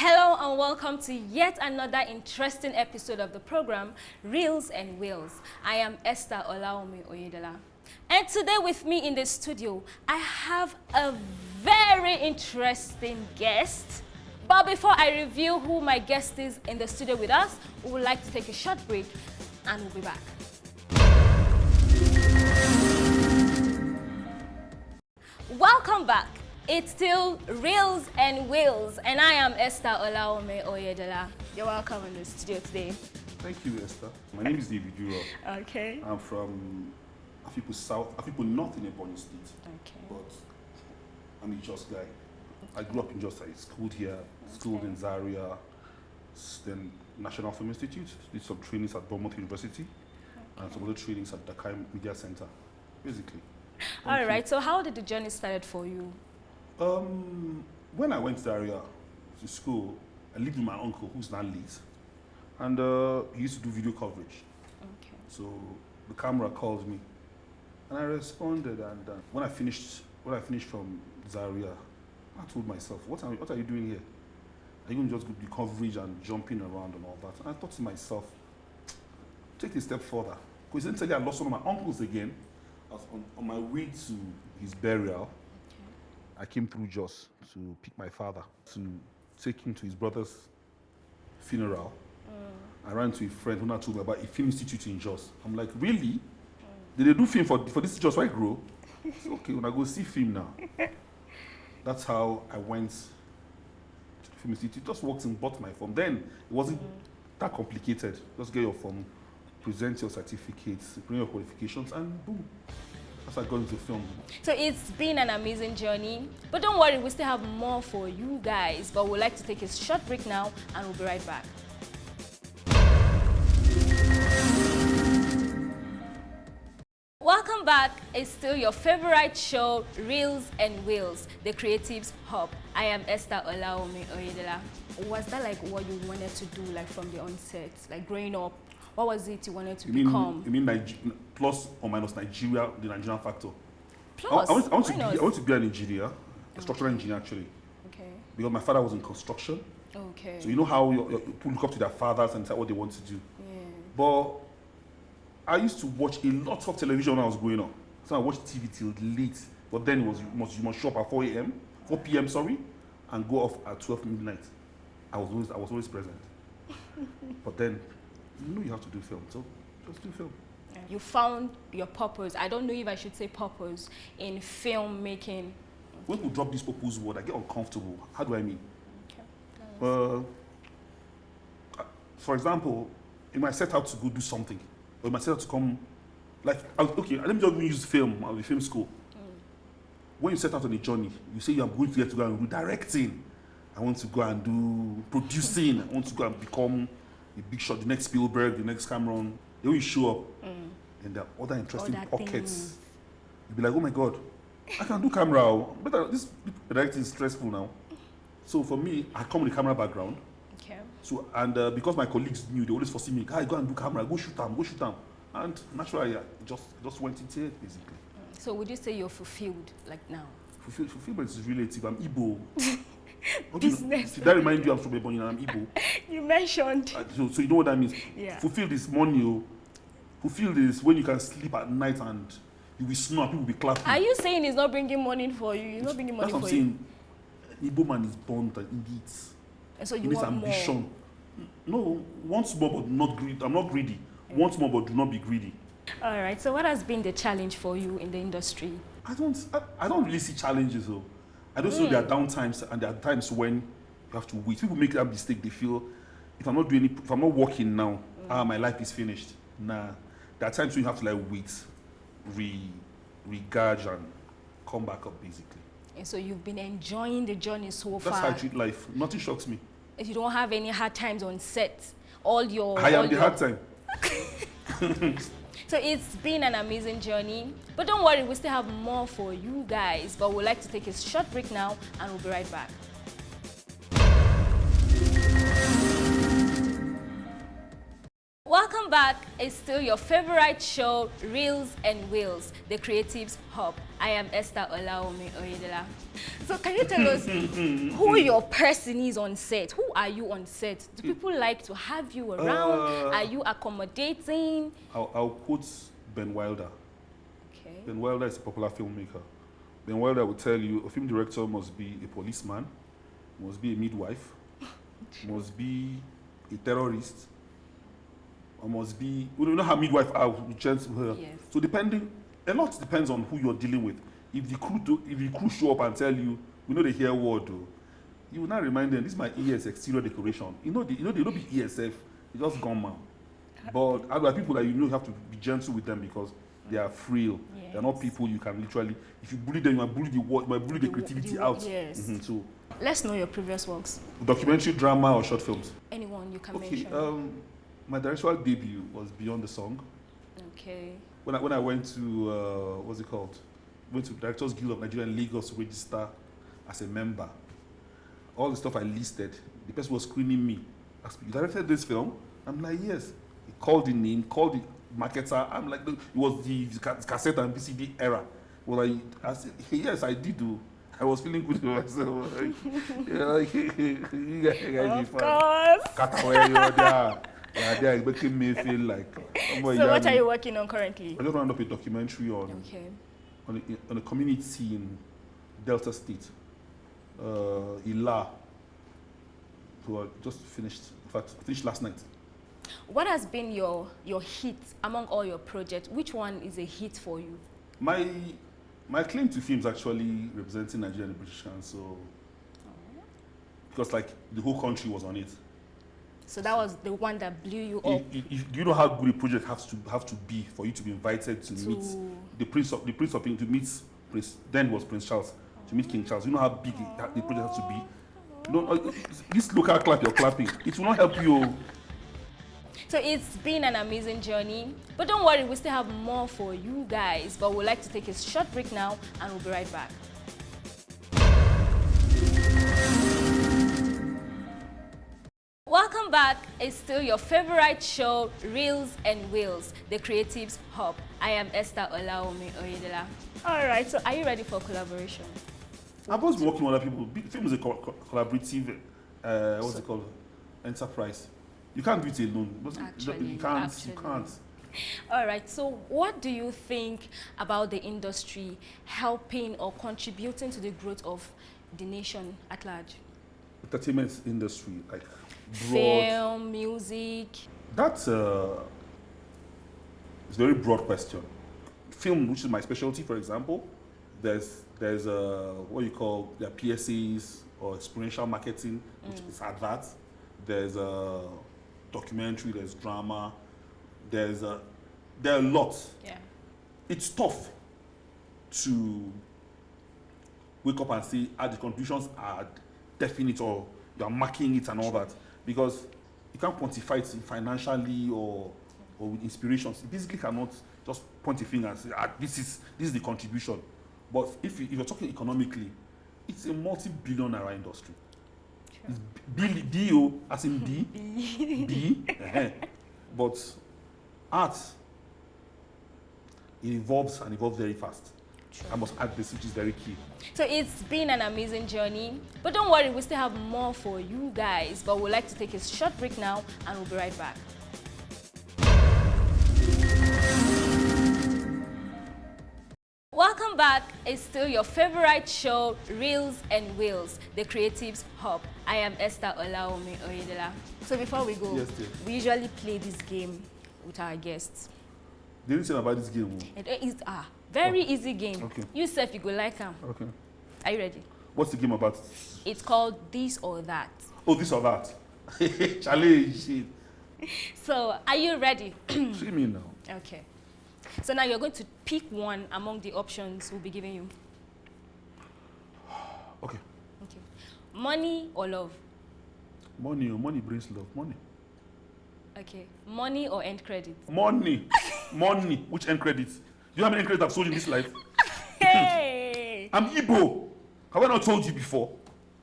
Hello and welcome to yet another interesting episode of the program, Reels and Wheels. I am Esther Olaomi Oyedola. And today with me in the studio, I have a very interesting guest. But before I reveal who my guest is in the studio with us, we would like to take a short break and we'll be back. Welcome back. It's still Reels and Wheels, and I am Esther Olaomi Oyedola. You're welcome in the studio today. Thank you, Esther. My name is David Juro. Okay. I'm from Afikpo North in Ebonyi State. Okay. But I'm a Jos guy. I grew up in Jos. I schooled here, schooled in Zaria, then National Film Institute, did some trainings at Bournemouth University, and some other trainings at Dakar Media Center, basically. All right, so how did the journey start for you? When I went to Zaria to school, I lived with my uncle, who's now late, and he used to do video coverage. Okay. So the camera called me, and I responded. And when I finished from Zaria, I told myself, "What are you doing here? Are you going to just do coverage and jumping around and all that?" And I thought to myself, take it a step further. Coincidentally, I lost one of my uncles again. I was on my way to his burial. I came through Jos to pick my father, to take him to his brother's funeral. I ran to a friend who now told me about a film institute in Jos. I'm like, really? Did they do film for this Jos where I grew? So, okay, when I go see film now. That's how I went to the film institute. Just walked in, bought my form. Then it wasn't that complicated. Just get your form, present your certificates, bring your qualifications, and boom. That's how I got into film. So it's been an amazing journey, but don't worry, we still have more for you guys. But we'd like to take a short break now, and we'll be right back. Welcome back. It's still your favorite show, Reels and Wheels, the Creatives Hub. I am Esther Olaomi Oyedola. Was that like what you wanted to do, like from the onset, like growing up? What was it you wanted to become? You mean plus or minus Nigeria, the Nigerian factor? Plus, I want to be an engineer, a structural engineer actually. Okay. Because my father was in construction. Okay. So you know how people look up to their fathers and say what they want to do. Yeah. But I used to watch a lot of television when I was growing up. So I watched TV till late. But then you must show up at 4 p.m. and go off at 12 midnight. I was always present. But then you have to do film, so just do film. You found your purpose. I don't know if I should say purpose in filmmaking. When we drop this purpose word, I get uncomfortable. How do I mean? Okay. For example, if I set out to go do something, or if I set out to come, okay, let me just use film, I'll be film school. When you set out on a journey, you say I'm going to go and do directing. I want to go and do producing. I want to go and become a big shot, the next Spielberg, the next Cameron. Then when you show up, and there are other interesting pockets, you'll be like, oh my God, I can do camera. But this directing is stressful now. So for me, I come with a camera background. Okay. So, and because my colleagues knew, they always foresee me, guy, go and do camera, go shoot them. And naturally, I just went into it, basically. So would you say you're fulfilled, like now? Fulfillment is relative. I'm Igbo. Business. Did that remind you I'm from Ebonyi and I'm Igbo? You mentioned. So you know what that means? Yeah. Fulfill this money. Fulfill this when you can sleep at night and you will snore, people will be clapping. Are you saying he's not bringing money for you? He's not bringing money for you? That's what I'm saying. Igbo man is born to eat. And so he you needs want ambition. more? No, want more but not greedy. I'm not greedy. Want more but do not be greedy. All right. So what has been the challenge for you in the industry? I don't really see challenges though. I don't see there are downtimes and there are times when you have to wait. People make that mistake. They feel if I'm not working now, my life is finished. Nah. There are times when you have to like wait, re-gauge and come back up basically. And so you've been enjoying the journey so far. That's how I treat life. Nothing shocks me. If you don't have any hard times on set, I am the hard time. So it's been an amazing journey. But don't worry, we still have more for you guys. But we'd like to take a short break now, and we'll be right back. Welcome Welcome back. It's still your favorite show, Reels and Wheels, the Creatives Hub. I am Esther Olaomi Oyedela. So can you tell us who your person is on set? Who are you on set? Do people like to have you around? Are you accommodating? I'll quote Ben Wilder. Okay. Ben Wilder is a popular filmmaker. Ben Wilder will tell you a film director must be a policeman, must be a midwife, must be a terrorist, or must be, you know how midwife are, yes. So a lot depends on who you're dealing with. If the crew show up and tell you, we know they hear word, you will not remind them, this is my ES exterior decoration. You know they don't be ESF, they just gone man. But other people that you have to be gentle with them because they are frail. Yes. They're not people you can literally, if you bully them, you might bully the creativity out. Yes. So let's know your previous works. Documentary, drama, or short films? Anyone you can mention. My directorial debut was Beyond the Song. Okay. When I went to what's it called? Went to Directors Guild of Nigeria in Lagos to register as a member. All the stuff I listed, the person was screening me. Asked me, you directed this film? I'm like, yes. He called the name, called the marketer. I'm like, it was the cassette and VCD era. Well, I said, yes, I did do. I was feeling good with myself. You guys of course. Yeah, making me feel like. So what are you working on currently? I just round up a documentary on a community in Delta State, Ila. So I just finished. In fact, finished last night. What has been your hit among all your projects? Which one is a hit for you? My claim to fame is actually representing Nigeria and the British Council, because like the whole country was on it. So that was the one that blew you up. You know how good a project have to be for you to be invited to meet the Prince of England, to meet Prince, then was Prince Charles, to meet King Charles. You know how big the project has to be. You know, this local clap you're clapping, it will not help you. So it's been an amazing journey, but don't worry, we still have more for you guys. But we'd like to take a short break now, and we'll be right back. Welcome back. It's still your favorite show, Reels and Wheels, the Creatives Hub. I am Esther Olaomi Oyedela. All right, so are you ready for collaboration? I've always been working with other people. Film is a collaborative, what's it called, enterprise. You can't do it alone. Actually, you can't. All right, so what do you think about the industry helping or contributing to the growth of the nation at large? Entertainment industry, like broad. Film, music. That's a very broad question. Film, which is my specialty, for example, there's what you call their PSAs or experiential marketing, which is adverts. There's a documentary, there's drama, there are a lot. Yeah. It's tough to wake up and say, the contributions are definite or you're marking it and all that, because you can't quantify it financially or with inspirations. You basically cannot just point a finger and say, this is the contribution. But if you're talking economically, it's a multi-billion naira industry. It's B-O, as in B, B. But art, it evolves very fast. True. I must add this, which is very key. So it's been an amazing journey, but don't worry, we still have more for you guys. But we'd like to take a short break now, and we'll be right back. Welcome back. It's still your favorite show, Reels and Wheels, the Creatives Hub. I am Esther Olaomi Oyedela. So before we go, yes, dear, we usually play this game with our guests. They didn't say about this game. It is very easy game. Okay. You said you go like them. Okay. Are you ready? What's the game about? It's called This or That. Oh, this or that. Challenge. So, are you ready? See me now. Okay. So now you're going to pick one among the options we'll be giving you. Okay. Okay. Money or love? Money. Money brings love. Money. Okay. Money or end credit? Money. Money. Which end credit? Do you know how many end credits I've sold in this life? Hey! I'm Igbo. Have I not told you before?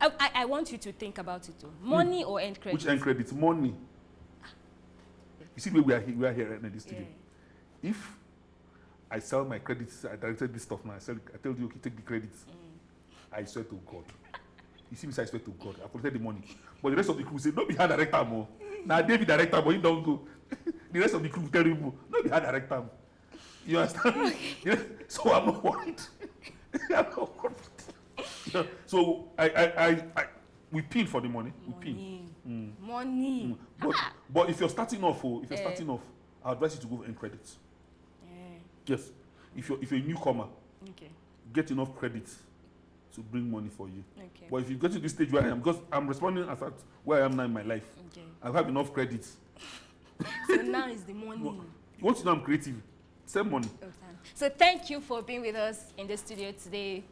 I want you to think about it too. Money or end credit? Which end credit? Money. You see where we are here right now in this studio. If I sell my credits, I directed this stuff now. I tell you, okay, take the credits. I swear to God. You see me say I swear to God. I collected the money. But the rest of the crew say, don't be hard director more. Now David director, but you don't go. The rest of the crew tell you, don't be hard director. You understand? So I'm not worried. I'm not worried. So we pin for the money. We pin. Money. But if you're starting off, I advise you to go for end credits. Yes. If you're a newcomer, get enough credits to bring money for you. But if you get to this stage where I am, because I'm responding as at where I am now in my life, I have enough credits. So now is the money. Once you know I'm creative, send money. So thank you for being with us in the studio today.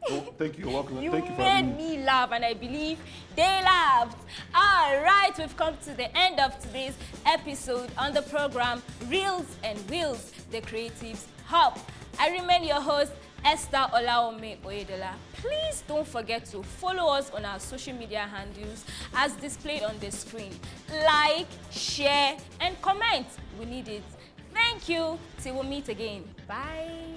Oh, thank you. You're welcome. You thank you for made having me laugh, and I believe they laughed. All right, we've come to the end of today's episode on the program Reels and Wheels, the Creatives Hub. I remain your host, Esther Olaome Oyedola. Please don't forget to follow us on our social media handles as displayed on the screen. Like, share, and comment. We need it. Thank you. Till we meet again. Bye.